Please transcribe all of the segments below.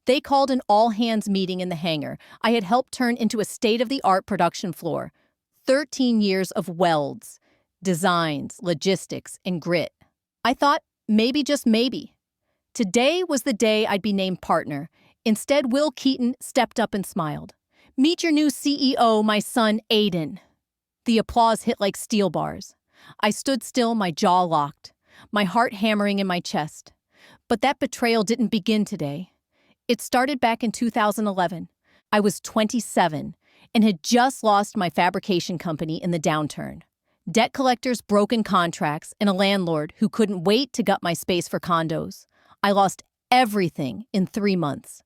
They called an all-hands meeting in the hangar I had helped turn into a state-of-the-art production floor. 13 years of welds, designs, logistics, and grit. I thought, maybe, just maybe, today was the day I'd be named partner. Instead, Will Keaton stepped up and smiled. "Meet your new CEO, my son, Aiden." The applause hit like steel bars. I stood still, my jaw locked, my heart hammering in my chest. But that betrayal didn't begin today. It started back in 2011. I was 27 and had just lost my fabrication company in the downturn. Debt collectors, broken contracts, and a landlord who couldn't wait to gut my space for condos. I lost everything in 3 months.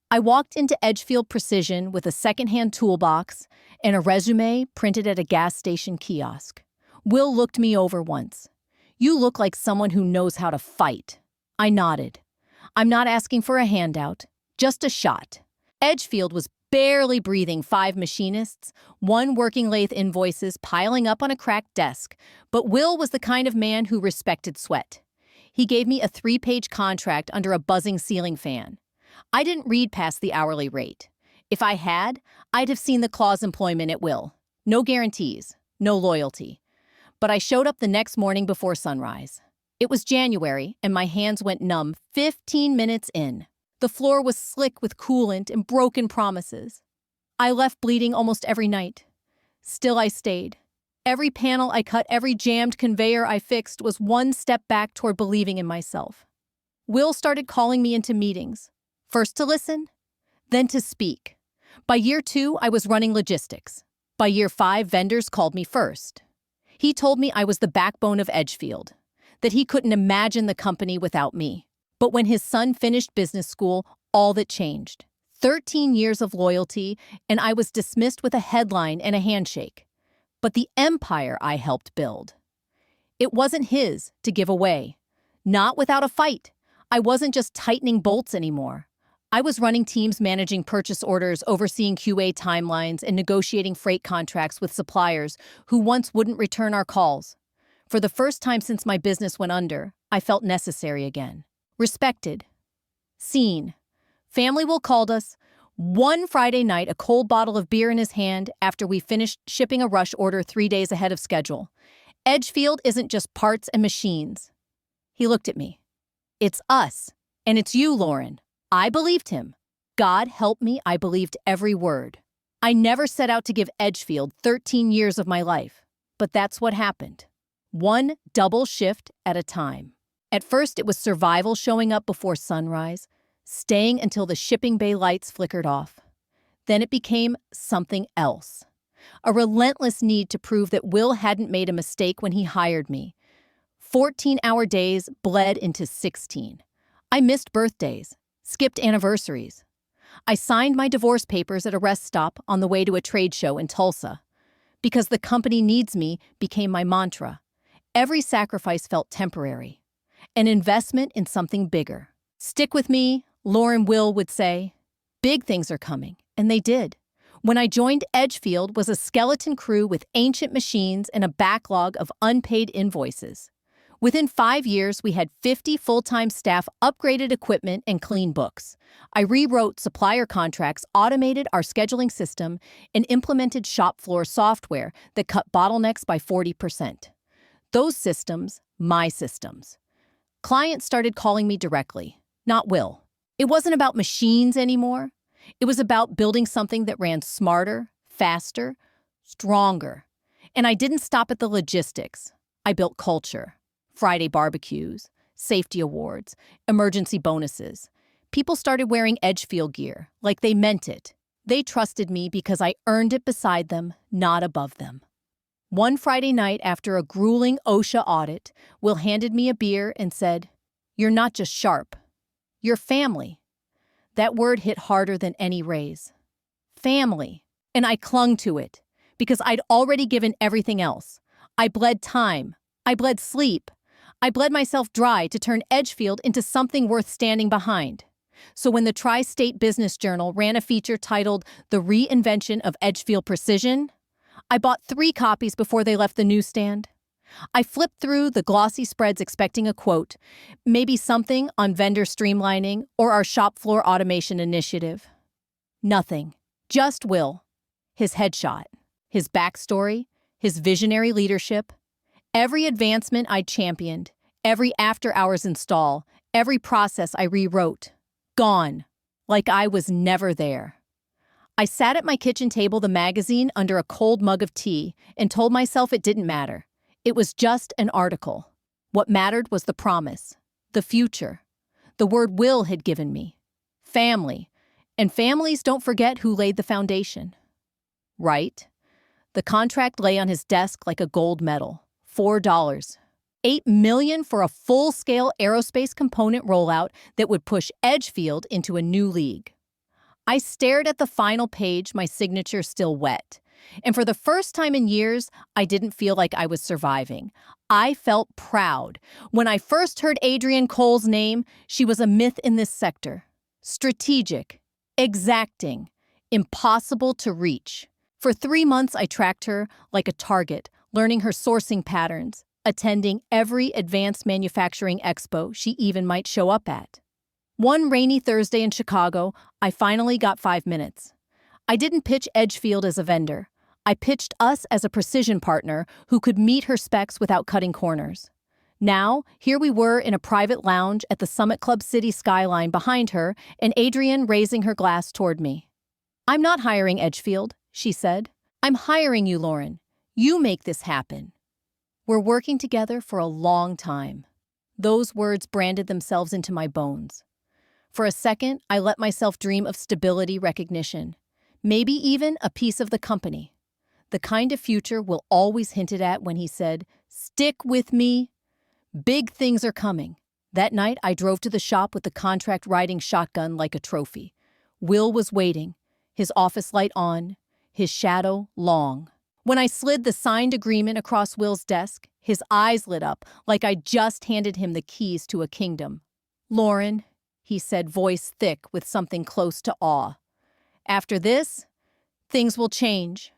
I walked into Edgefield Precision with a secondhand toolbox and a resume printed at a gas station kiosk. Will looked me over once. "You look like someone who knows how to fight." I nodded. "I'm not asking for a handout, just a shot." Edgefield was barely breathing, 5 machinists, 1 working lathe, invoices piling up on a cracked desk. But Will was the kind of man who respected sweat. He gave me a 3-page contract under a buzzing ceiling fan. I didn't read past the hourly rate. If I had, I'd have seen the clause employment at will. No guarantees, no loyalty. But I showed up the next morning before sunrise. It was January, and my hands went numb 15 minutes in. The floor was slick with coolant and broken promises. I left bleeding almost every night. Still I stayed. Every panel I cut, every jammed conveyor I fixed was one step back toward believing in myself. Will started calling me into meetings. First to listen, then to speak. By year 2, I was running logistics. By year 5, vendors called me first. He told me I was the backbone of Edgefield, that he couldn't imagine the company without me. But when his son finished business school, all that changed. 13 years of loyalty, and I was dismissed with a headline and a handshake. But the empire I helped build, it wasn't his to give away. Not without a fight. I wasn't just tightening bolts anymore. I was running teams, managing purchase orders, overseeing QA timelines, and negotiating freight contracts with suppliers who once wouldn't return our calls. For the first time since my business went under, I felt necessary again. Respected. Seen. Family Will called us. One Friday night, a cold bottle of beer in his hand after we finished shipping a rush order 3 days ahead of schedule. "Edgefield isn't just parts and machines." He looked at me. "It's us. And it's you, Lauren." I believed him. God help me, I believed every word. I never set out to give Edgefield 13 years of my life. But that's what happened. One double shift at a time. At first, it was survival, showing up before sunrise, staying until the shipping bay lights flickered off. Then it became something else. A relentless need to prove that Will hadn't made a mistake when he hired me. 14-hour days bled into 16. I missed birthdays, skipped anniversaries. I signed my divorce papers at a rest stop on the way to a trade show in Tulsa. Because the company needs me became my mantra. Every sacrifice felt temporary. An investment in something bigger. "Stick with me," Lauren Will would say. "Big things are coming," and they did. When I joined, Edgefield was a skeleton crew with ancient machines and a backlog of unpaid invoices. Within 5 years, we had 50 full-time staff, upgraded equipment, and clean books. I rewrote supplier contracts, automated our scheduling system, and implemented shop floor software that cut bottlenecks by 40%. Those systems, my systems. Clients started calling me directly, not Will. It wasn't about machines anymore. It was about building something that ran smarter, faster, stronger. And I didn't stop at the logistics. I built culture. Friday barbecues, safety awards, emergency bonuses. People started wearing Edgefield gear, like they meant it. They trusted me because I earned it beside them, not above them. One Friday night after a grueling OSHA audit, Will handed me a beer and said, "You're not just sharp. You're family." That word hit harder than any raise. Family. And I clung to it, because I'd already given everything else. I bled time. I bled sleep. I bled myself dry to turn Edgefield into something worth standing behind. So when the Tri-State Business Journal ran a feature titled "The Reinvention of Edgefield Precision," I bought 3 copies before they left the newsstand. I flipped through the glossy spreads expecting a quote, maybe something on vendor streamlining or our shop floor automation initiative. Nothing. Just Will. His headshot. His backstory. His visionary leadership. Every advancement I'd championed. Every after-hours install. Every process I rewrote. Gone. Like I was never there. I sat at my kitchen table, the magazine, under a cold mug of tea, and told myself it didn't matter. It was just an article. What mattered was the promise. The future. The word Will had given me. Family. And families don't forget who laid the foundation. Right? The contract lay on his desk like a gold medal. $4. $8 million for a full-scale aerospace component rollout that would push Edgefield into a new league. I stared at the final page, my signature still wet. And for the first time in years, I didn't feel like I was surviving. I felt proud. When I first heard Adrienne Cole's name, she was a myth in this sector. Strategic, exacting, impossible to reach. For 3 months, I tracked her like a target, learning her sourcing patterns, attending every advanced manufacturing expo she even might show up at. One rainy Thursday in Chicago, I finally got 5 minutes. I didn't pitch Edgefield as a vendor. I pitched us as a precision partner who could meet her specs without cutting corners. Now, here we were in a private lounge at the Summit Club city skyline behind her, and Adrienne raising her glass toward me. "I'm not hiring Edgefield," she said. "I'm hiring you, Lauren. You make this happen. We're working together for a long time." Those words branded themselves into my bones. For a second, I let myself dream of stability, recognition, maybe even a piece of the company. The kind of future Will always hinted at when he said, "Stick with me. Big things are coming." That night, I drove to the shop with the contract riding shotgun like a trophy. Will was waiting, his office light on, his shadow long. When I slid the signed agreement across Will's desk, his eyes lit up like I'd just handed him the keys to a kingdom. "Lauren," he said, voice thick with something close to awe. "After this, things will change."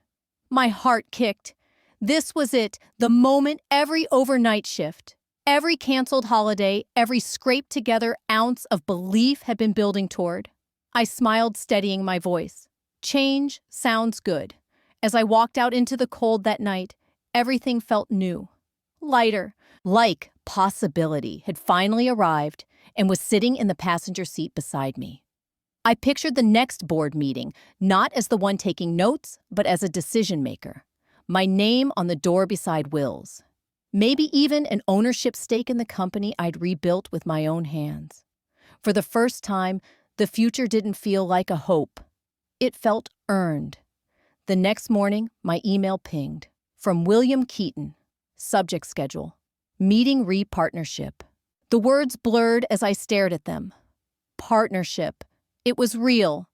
My heart kicked. This was it, the moment every overnight shift, every canceled holiday, every scraped-together ounce of belief had been building toward. I smiled, steadying my voice. Change sounds good. As I walked out into the cold that night, everything felt new. Lighter, like possibility had finally arrived and was sitting in the passenger seat beside me. I pictured the next board meeting, not as the one taking notes, but as a decision maker. My name on the door beside Will's. Maybe even an ownership stake in the company I'd rebuilt with my own hands. For the first time, the future didn't feel like a hope. It felt earned. The next morning, my email pinged. From Will Keaton. Subject schedule. Meeting re-partnership. The words blurred as I stared at them. Partnership. It was real.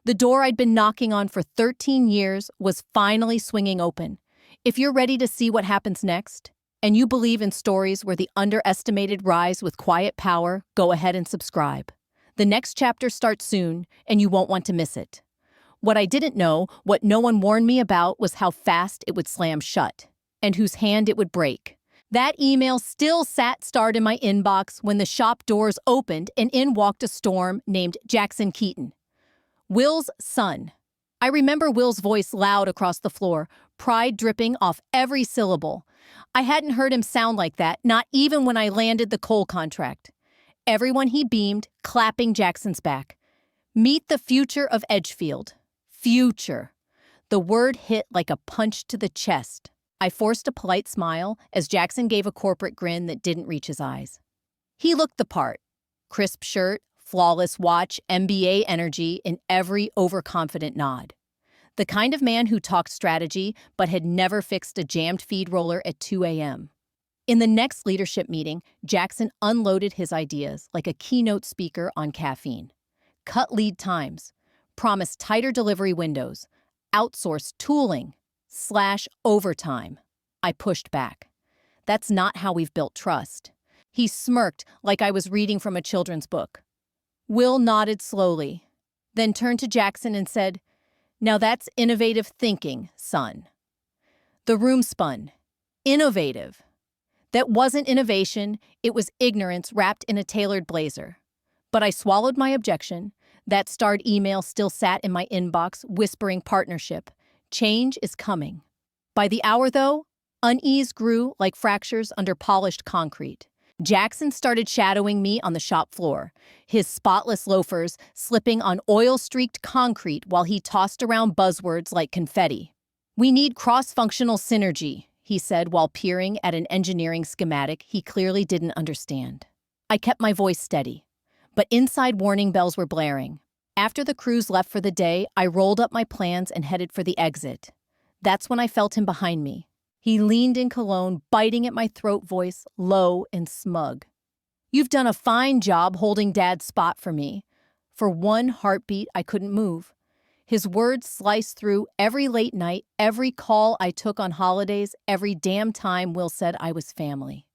The door I'd been knocking on for 13 years was finally swinging open. If you're ready to see what happens next, and you believe in stories where the underestimated rise with quiet power, go ahead and subscribe. The next chapter starts soon, and you won't want to miss it. What I didn't know, what no one warned me about, was how fast it would slam shut, and whose hand it would break. That email still sat starred in my inbox when the shop doors opened and in walked a storm named Jackson Keaton. Will's son. I remember Will's voice loud across the floor, pride dripping off every syllable. I hadn't heard him sound like that, not even when I landed the coal contract. Everyone he beamed, clapping Jackson's back. Meet the future of Edgefield. Future. The word hit like a punch to the chest. I forced a polite smile as Jackson gave a corporate grin that didn't reach his eyes. He looked the part. Crisp shirt, flawless watch, MBA energy in every overconfident nod. The kind of man who talked strategy but had never fixed a jammed feed roller at 2 a.m. In the next leadership meeting, Jackson unloaded his ideas like a keynote speaker on caffeine. Cut lead times, promised tighter delivery windows, outsource tooling, / overtime. I pushed back. That's not how we've built trust. He smirked like I was reading from a children's book. Will nodded slowly, then turned to Jackson and said, "Now that's innovative thinking, son." The room spun. Innovative. That wasn't innovation, it was ignorance wrapped in a tailored blazer. But I swallowed my objection. That starred email still sat in my inbox, whispering partnership. Change is coming. By the hour, though, unease grew like fractures under polished concrete. Jackson started shadowing me on the shop floor, his spotless loafers slipping on oil-streaked concrete while he tossed around buzzwords like confetti. "We need cross-functional synergy," he said while peering at an engineering schematic he clearly didn't understand. I kept my voice steady, but inside warning bells were blaring. After the crews left for the day, I rolled up my plans and headed for the exit. That's when I felt him behind me. He leaned in cologne, biting at my throat, voice low and smug. "You've done a fine job holding Dad's spot for me." For one heartbeat, I couldn't move. His words sliced through every late night, every call I took on holidays, every damn time Will said I was family.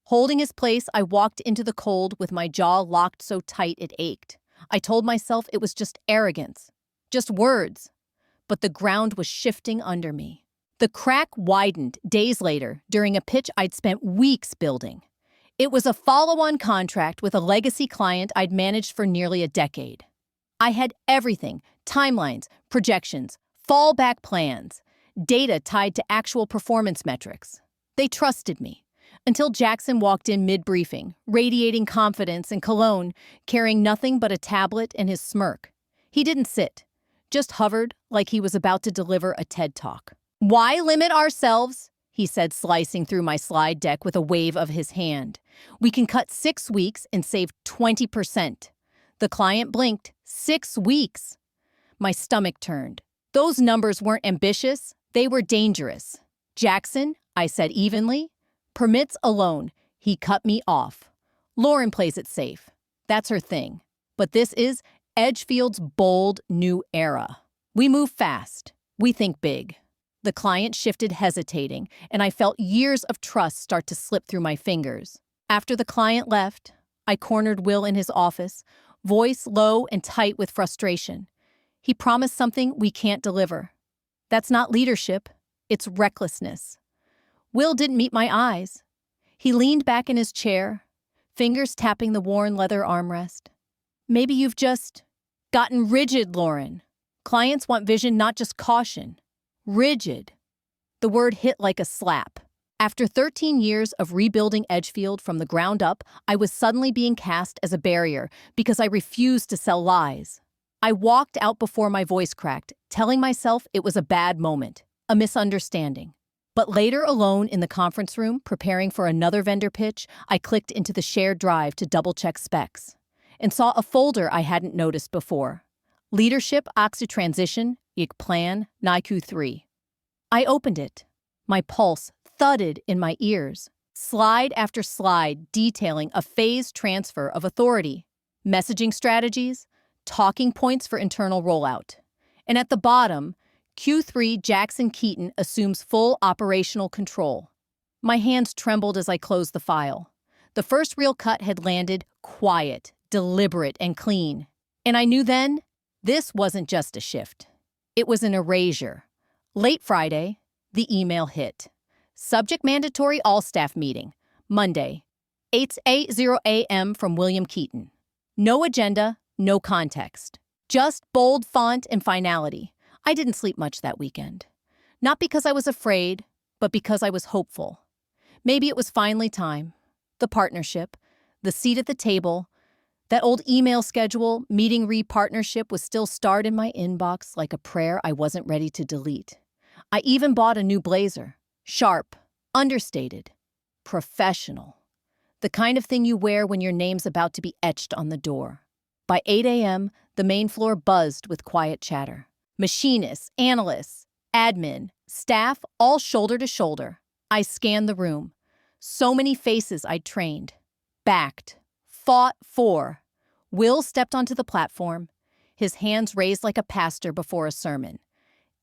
Holding his place, I walked into the cold with my jaw locked so tight it ached. I told myself it was just arrogance, just words. But the ground was shifting under me. The crack widened days later during a pitch I'd spent weeks building. It was a follow-on contract with a legacy client I'd managed for nearly a decade. I had everything: timelines, projections, fallback plans, data tied to actual performance metrics. They trusted me. Until Jackson walked in mid-briefing, radiating confidence and cologne, carrying nothing but a tablet and his smirk. He didn't sit, just hovered like he was about to deliver a TED Talk. "Why limit ourselves?" he said, slicing through my slide deck with a wave of his hand. "We can cut 6 weeks and save 20%. The client blinked. 6 weeks. My stomach turned. Those numbers weren't ambitious, they were dangerous. "Jackson," I said evenly. "Permits alone." He cut me off. "Lauren plays it safe. That's her thing. But this is Edgefield's bold new era. We move fast. We think big." The client shifted, hesitating, and I felt years of trust start to slip through my fingers. After the client left, I cornered Will in his office, voice low and tight with frustration. He promised something we can't deliver. That's not leadership, it's recklessness. Will didn't meet my eyes. He leaned back in his chair, fingers tapping the worn leather armrest. "Maybe you've just gotten rigid, Lauren. Clients want vision, not just caution." Rigid. The word hit like a slap. After 13 years of rebuilding Edgefield from the ground up, I was suddenly being cast as a barrier because I refused to sell lies. I walked out before my voice cracked, telling myself it was a bad moment, a misunderstanding. But later, alone in the conference room, preparing for another vendor pitch, I clicked into the shared drive to double-check specs and saw a folder I hadn't noticed before. Leadership Oxy Transition, Ik Plan, NIQ 3. I opened it. My pulse thudded in my ears. Slide after slide detailing a phased transfer of authority, messaging strategies, talking points for internal rollout. And at the bottom, Q3 Jackson Keaton assumes full operational control. My hands trembled as I closed the file. The first real cut had landed quiet, deliberate, and clean. And I knew then, this wasn't just a shift. It was an erasure. Late Friday, the email hit. Subject mandatory all-staff meeting. Monday, 8:80 a.m. from Will Keaton. No agenda, no context. Just bold font and finality. I didn't sleep much that weekend. Not because I was afraid, but because I was hopeful. Maybe it was finally time. The partnership, the seat at the table, that old email schedule, meeting partnership was still starred in my inbox like a prayer I wasn't ready to delete. I even bought a new blazer. Sharp, understated, professional. The kind of thing you wear when your name's about to be etched on the door. By 8 a.m., the main floor buzzed with quiet chatter. Machinists, analysts, admin, staff, all shoulder to shoulder. I scanned the room. So many faces I'd trained, backed, fought for. Will stepped onto the platform, his hands raised like a pastor before a sermon.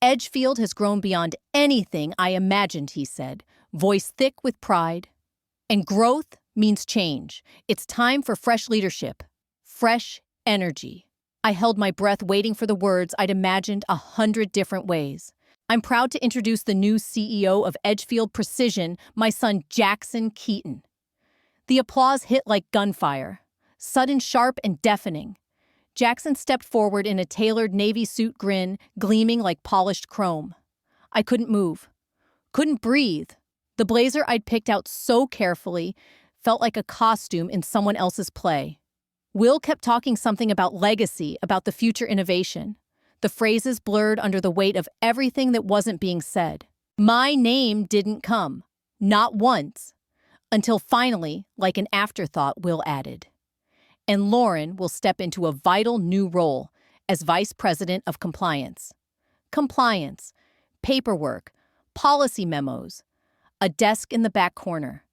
"Edgefield has grown beyond anything I imagined," he said, voice thick with pride. "And growth means change. It's time for fresh leadership, fresh energy." I held my breath, waiting for the words I'd imagined 100 different ways. I'm proud to introduce the new CEO of Edgefield Precision, my son Jackson Keaton. The applause hit like gunfire, sudden, sharp, and deafening. Jackson stepped forward in a tailored navy suit grin, gleaming like polished chrome. I couldn't move, couldn't breathe. The blazer I'd picked out so carefully felt like a costume in someone else's play. Will kept talking something about legacy, about the future innovation. The phrases blurred under the weight of everything that wasn't being said. My name didn't come, not once, until finally, like an afterthought, Will added. And Lauren will step into a vital new role as Vice President of Compliance. Compliance, paperwork, policy memos, a desk in the back corner.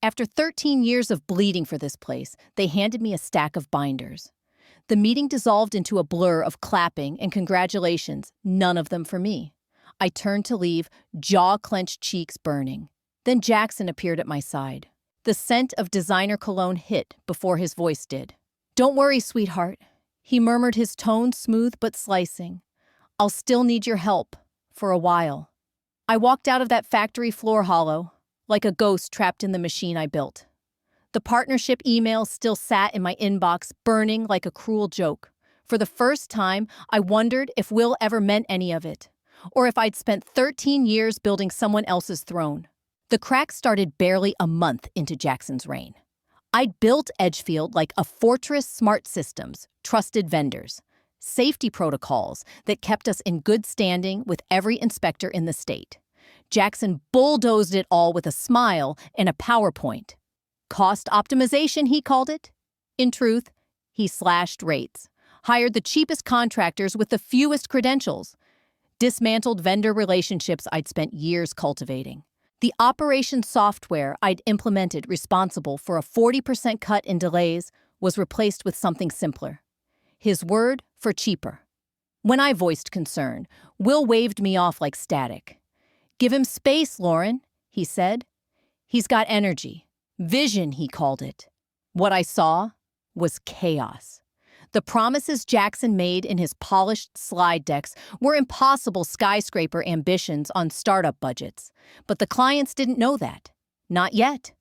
After 13 years of bleeding for this place, they handed me a stack of binders. The meeting dissolved into a blur of clapping and congratulations, none of them for me. I turned to leave, jaw-clenched, cheeks burning. Then Jackson appeared at my side. The scent of designer cologne hit before his voice did. "Don't worry, sweetheart," he murmured, his tone smooth but slicing. "I'll still need your help, for a while." I walked out of that factory floor hollow, like a ghost trapped in the machine I built. The partnership email still sat in my inbox, burning like a cruel joke. For the first time, I wondered if Will ever meant any of it, or if I'd spent 13 years building someone else's throne. The cracks started barely a month into Jackson's reign. I'd built Edgefield like a fortress: smart systems, trusted vendors, safety protocols that kept us in good standing with every inspector in the state. Jackson bulldozed it all with a smile and a PowerPoint. Cost optimization, he called it. In truth, he slashed rates, hired the cheapest contractors with the fewest credentials, dismantled vendor relationships I'd spent years cultivating. The operations software I'd implemented, responsible for a 40% cut in delays, was replaced with something simpler. His word for cheaper. When I voiced concern, Will waved me off like static. "Give him space, Lauren," he said. "He's got energy. Vision," he called it. What I saw was chaos. The promises Jackson made in his polished slide decks were impossible skyscraper ambitions on startup budgets. But the clients didn't know that. Not yet.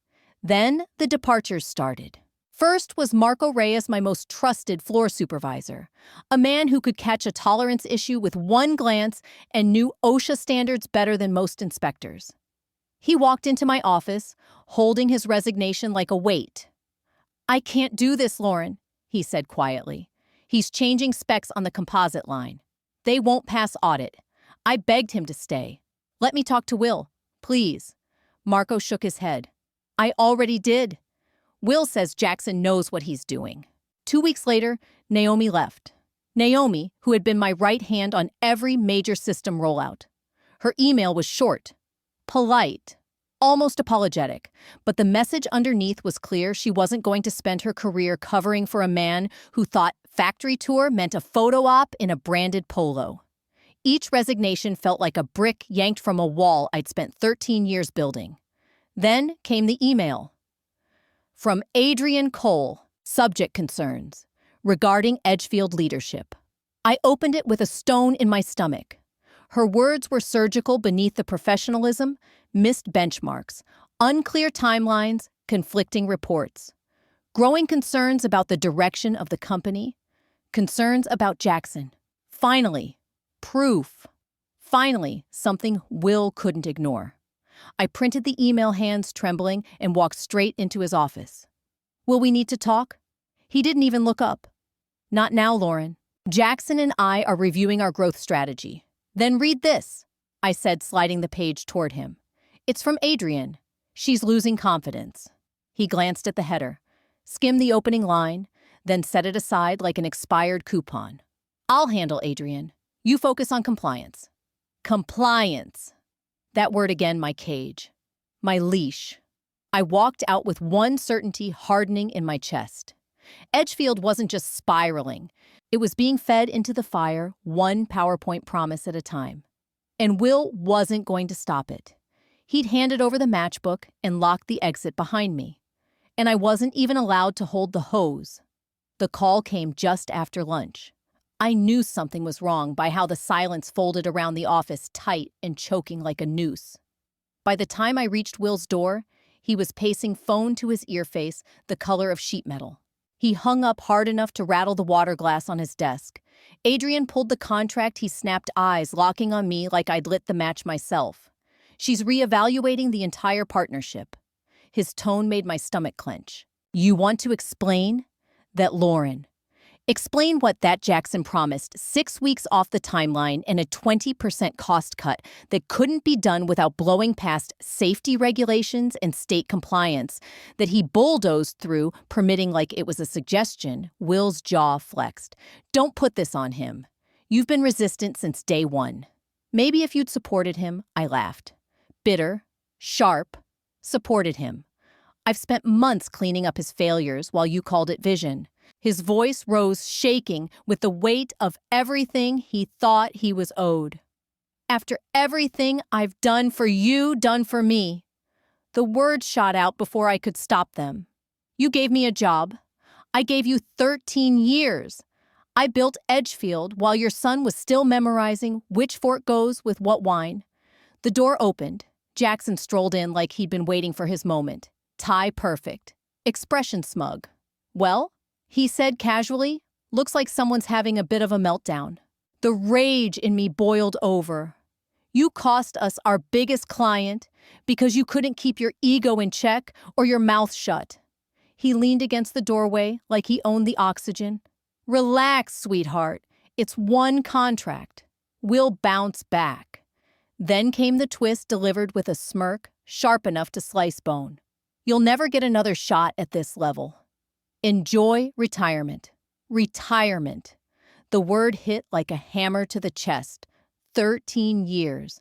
Then the departures started. First was Marco Reyes, my most trusted floor supervisor, a man who could catch a tolerance issue with one glance and knew OSHA standards better than most inspectors. He walked into my office, holding his resignation like a weight. "I can't do this, Lauren," he said quietly. "He's changing specs on the composite line. They won't pass audit." I begged him to stay. "Let me talk to Will, please." Marco shook his head. "I already did. Will says Jackson knows what he's doing." 2 weeks later, Naomi left. Naomi, who had been my right hand on every major system rollout. Her email was short, polite, almost apologetic, but the message underneath was clear. She wasn't going to spend her career covering for a man who thought factory tour meant a photo op in a branded polo. Each resignation felt like a brick yanked from a wall I'd spent 13 years building. Then came the email. From Adrian Cole, subject concerns, regarding Edgefield leadership. I opened it with a stone in my stomach. Her words were surgical beneath the professionalism, missed benchmarks, unclear timelines, conflicting reports. Growing concerns about the direction of the company, concerns about Jackson. Finally, proof. Finally, something Will couldn't ignore. I printed the email, hands trembling, and walked straight into his office. "Will we need to talk?" He didn't even look up. "Not now, Lauren. Jackson and I are reviewing our growth strategy." "Then read this," I said, sliding the page toward him. "It's from Adrian. She's losing confidence." He glanced at the header, skimmed the opening line, then set it aside like an expired coupon. "I'll handle Adrian. You focus on compliance." Compliance. That word again, my cage, my leash. I walked out with one certainty hardening in my chest. Edgefield wasn't just spiraling. It was being fed into the fire, one PowerPoint promise at a time. And Will wasn't going to stop it. He'd handed over the matchbook and locked the exit behind me. And I wasn't even allowed to hold the hose. The call came just after lunch. I knew something was wrong by how the silence folded around the office tight and choking like a noose. By the time I reached Will's door, he was pacing phone to his earface, the color of sheet metal. He hung up hard enough to rattle the water glass on his desk. Adrian pulled the contract. He snapped eyes, locking on me like I'd lit the match myself. She's reevaluating the entire partnership. His tone made my stomach clench. You want to explain? That Lauren. Explain what that Jackson promised, 6 weeks off the timeline and a 20% cost cut that couldn't be done without blowing past safety regulations and state compliance, that he bulldozed through, permitting like it was a suggestion. Will's jaw flexed. Don't put this on him. You've been resistant since day one. Maybe if you'd supported him, I laughed. Bitter, sharp, supported him. I've spent months cleaning up his failures while you called it vision. His voice rose, shaking with the weight of everything he thought he was owed. After everything I've done for you, done for me. The words shot out before I could stop them. You gave me a job. I gave you 13 years. I built Edgefield while your son was still memorizing which fork goes with what wine. The door opened. Jackson strolled in like he'd been waiting for his moment. Tie perfect. Expression smug. Well, he said casually, looks like someone's having a bit of a meltdown. The rage in me boiled over. You cost us our biggest client because you couldn't keep your ego in check or your mouth shut. He leaned against the doorway like he owned the oxygen. Relax, sweetheart. It's one contract. We'll bounce back. Then came the twist delivered with a smirk, sharp enough to slice bone. You'll never get another shot at this level. Enjoy retirement. Retirement. The word hit like a hammer to the chest. 13 years.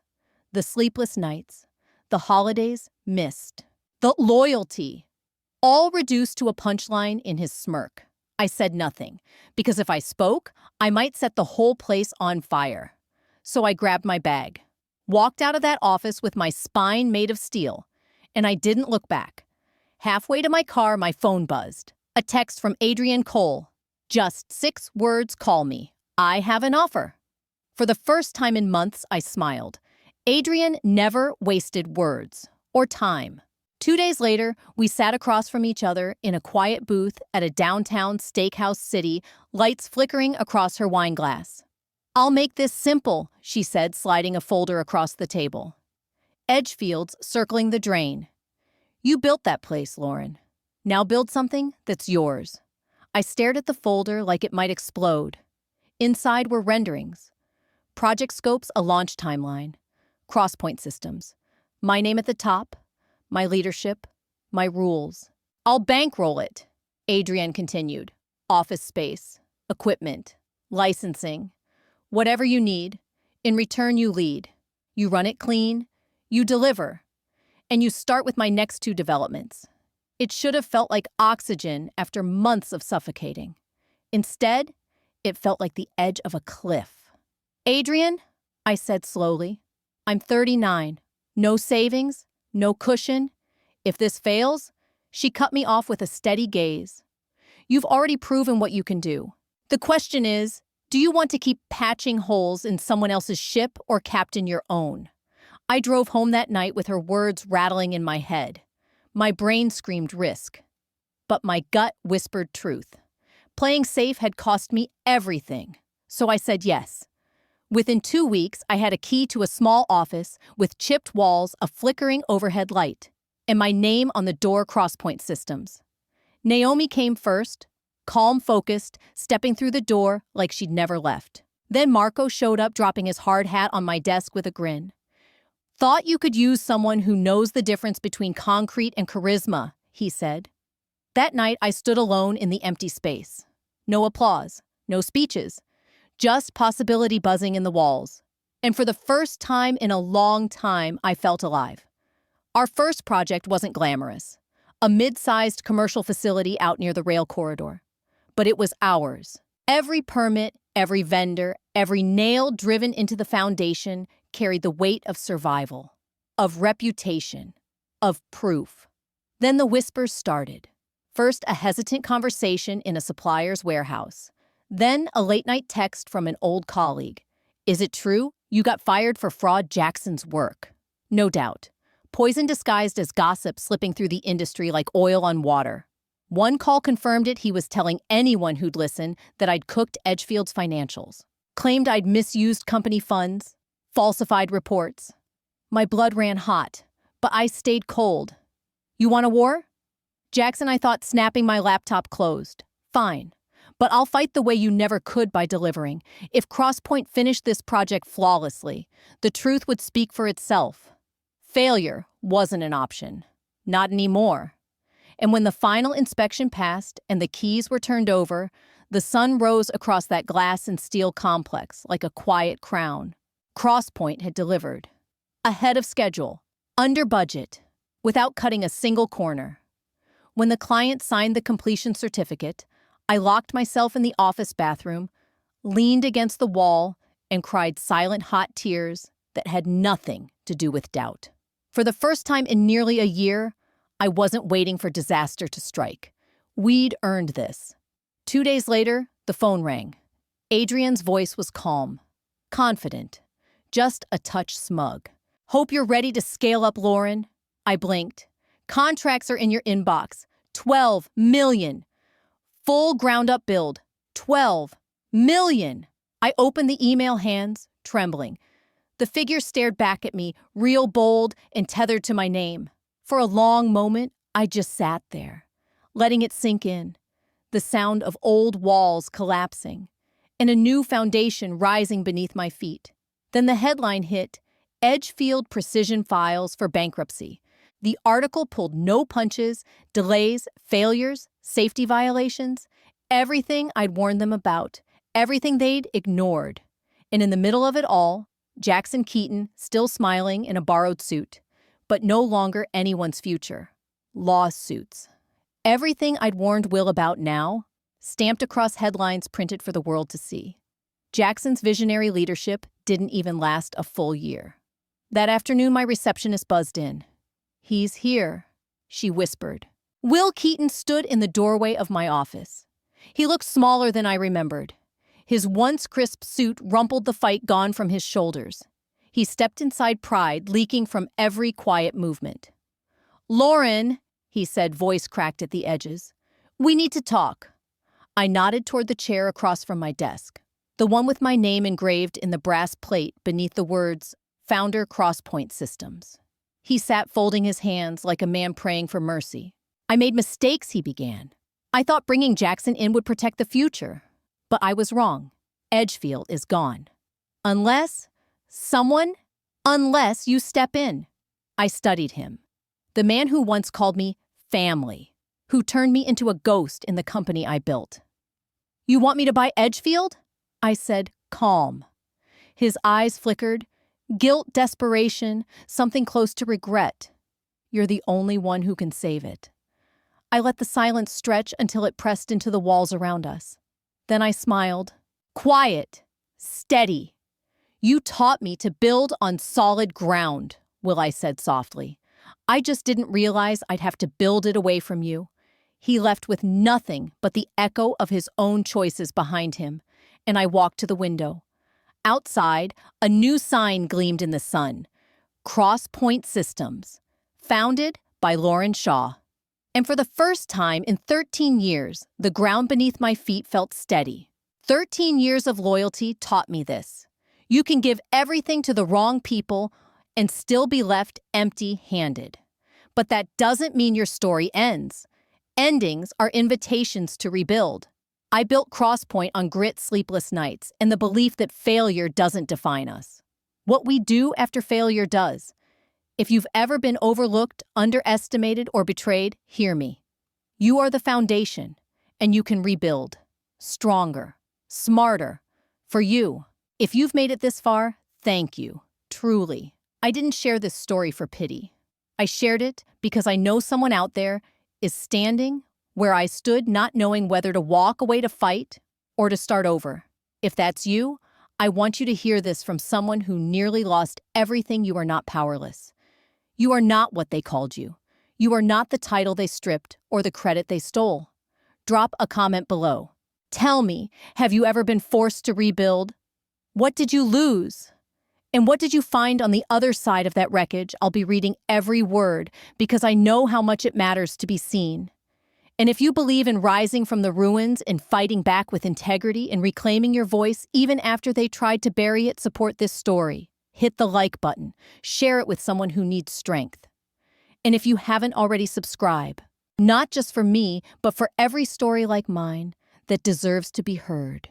The sleepless nights. The holidays missed. The loyalty. All reduced to a punchline in his smirk. I said nothing, because if I spoke, I might set the whole place on fire. So I grabbed my bag, walked out of that office with my spine made of steel, and I didn't look back. Halfway to my car, my phone buzzed. A text from Adrian Cole. Just 6 words, call me. I have an offer. For the first time in months, I smiled. Adrian never wasted words or time. 2 days later, we sat across from each other in a quiet booth at a downtown steakhouse city, lights flickering across her wine glass. I'll make this simple, she said, sliding a folder across the table. Edgefield's circling the drain. You built that place, Lauren. Now build something that's yours. I stared at the folder like it might explode. Inside were renderings. Project scopes, a launch timeline. Crosspoint systems. My name at the top. My leadership. My rules. I'll bankroll it, Adrian continued. Office space. Equipment. Licensing. Whatever you need. In return, you lead. You run it clean. You deliver. And you start with my next 2 developments. It should have felt like oxygen after months of suffocating. Instead, it felt like the edge of a cliff. Adrian, I said slowly, I'm 39. No savings, no cushion. If this fails, she cut me off with a steady gaze. You've already proven what you can do. The question is, do you want to keep patching holes in someone else's ship or captain your own? I drove home that night with her words rattling in my head. My brain screamed risk, but my gut whispered truth. Playing safe had cost me everything, so I said yes. Within 2 weeks, I had a key to a small office with chipped walls, a flickering overhead light, and my name on the door crosspoint systems. Naomi came first, calm, focused, stepping through the door like she'd never left. Then Marco showed up, dropping his hard hat on my desk with a grin. Thought you could use someone who knows the difference between concrete and charisma, he said. That night, I stood alone in the empty space. No applause, no speeches, just possibility buzzing in the walls. And for the first time in a long time, I felt alive. Our first project wasn't glamorous. A mid-sized commercial facility out near the rail corridor. But it was ours. Every permit, every vendor, every nail driven into the foundation carried the weight of survival, of reputation, of proof. Then the whispers started. First, a hesitant conversation in a supplier's warehouse. Then a late-night text from an old colleague. Is it true? You got fired for fraud Jackson's work. No doubt. Poison disguised as gossip slipping through the industry like oil on water. One call confirmed it. He was telling anyone who'd listen that I'd cooked Edgefield's financials. Claimed I'd misused company funds. Falsified reports. My blood ran hot, but I stayed cold. You want a war? Jackson, I thought, snapping my laptop closed. Fine. But I'll fight the way you never could by delivering. If Crosspoint finished this project flawlessly, the truth would speak for itself. Failure wasn't an option. Not anymore. And when the final inspection passed and the keys were turned over, the sun rose across that glass and steel complex like a quiet crown. Crosspoint had delivered. Ahead of schedule, under budget, without cutting a single corner. When the client signed the completion certificate, I locked myself in the office bathroom, leaned against the wall, and cried silent hot tears that had nothing to do with doubt. For the first time in nearly a year, I wasn't waiting for disaster to strike. We'd earned this. 2 days later, the phone rang. Adrian's voice was calm, confident, just a touch smug. Hope you're ready to scale up, Lauren. I blinked. Contracts are in your inbox. 12 million. Full ground-up build. 12 million. I opened the email, hands trembling. The figure stared back at me, real bold and tethered to my name. For a long moment, I just sat there, letting it sink in. The sound of old walls collapsing, and a new foundation rising beneath my feet. Then the headline hit, Edgefield Precision Files for Bankruptcy. The article pulled no punches, delays, failures, safety violations, everything I'd warned them about, everything they'd ignored. And in the middle of it all, Jackson Keaton, still smiling in a borrowed suit, but no longer anyone's future. Lawsuits. Everything I'd warned Will about now, stamped across headlines printed for the world to see. Jackson's visionary leadership didn't even last a full year. That afternoon, my receptionist buzzed in. He's here, she whispered. Will Keaton stood in the doorway of my office. He looked smaller than I remembered. His once crisp suit rumpled, the fight gone from his shoulders. He stepped inside, pride leaking from every quiet movement. Lauren, he said, voice cracked at the edges. We need to talk. I nodded toward the chair across from my desk, the one with my name engraved in the brass plate beneath the words, Founder Crosspoint Systems. He sat folding his hands like a man praying for mercy. I made mistakes, he began. I thought bringing Jackson in would protect the future. But I was wrong. Edgefield is gone. Unless you step in. I studied him. The man who once called me family, who turned me into a ghost in the company I built. You want me to buy Edgefield? I said, calm. His eyes flickered. Guilt, desperation, something close to regret. You're the only one who can save it. I let the silence stretch until it pressed into the walls around us. Then I smiled. Quiet. Steady. You taught me to build on solid ground, Will, I said softly. I just didn't realize I'd have to build it away from you. He left with nothing but the echo of his own choices behind him, and I walked to the window. Outside, a new sign gleamed in the sun. Crosspoint Systems, founded by Lauren Shaw. And for the first time in 13 years, the ground beneath my feet felt steady. 13 years of loyalty taught me this. You can give everything to the wrong people and still be left empty-handed. But that doesn't mean your story ends. Endings are invitations to rebuild. I built Crosspoint on grit, sleepless nights, and the belief that failure doesn't define us. What we do after failure does. If you've ever been overlooked, underestimated, or betrayed, hear me. You are the foundation, and you can rebuild. Stronger, smarter, for you. If you've made it this far, thank you, truly. I didn't share this story for pity. I shared it because I know someone out there is standing where I stood, not knowing whether to walk away to fight or to start over. If that's you, I want you to hear this from someone who nearly lost everything. You are not powerless. You are not what they called you. You are not the title they stripped or the credit they stole. Drop a comment below. Tell me, have you ever been forced to rebuild? What did you lose? And what did you find on the other side of that wreckage? I'll be reading every word because I know how much it matters to be seen. And if you believe in rising from the ruins and fighting back with integrity and reclaiming your voice even after they tried to bury it, support this story. Hit the like button. Share it with someone who needs strength. And if you haven't already, subscribe. Not just for me, but for every story like mine that deserves to be heard.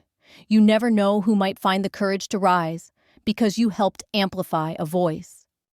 You never know who might find the courage to rise because you helped amplify a voice.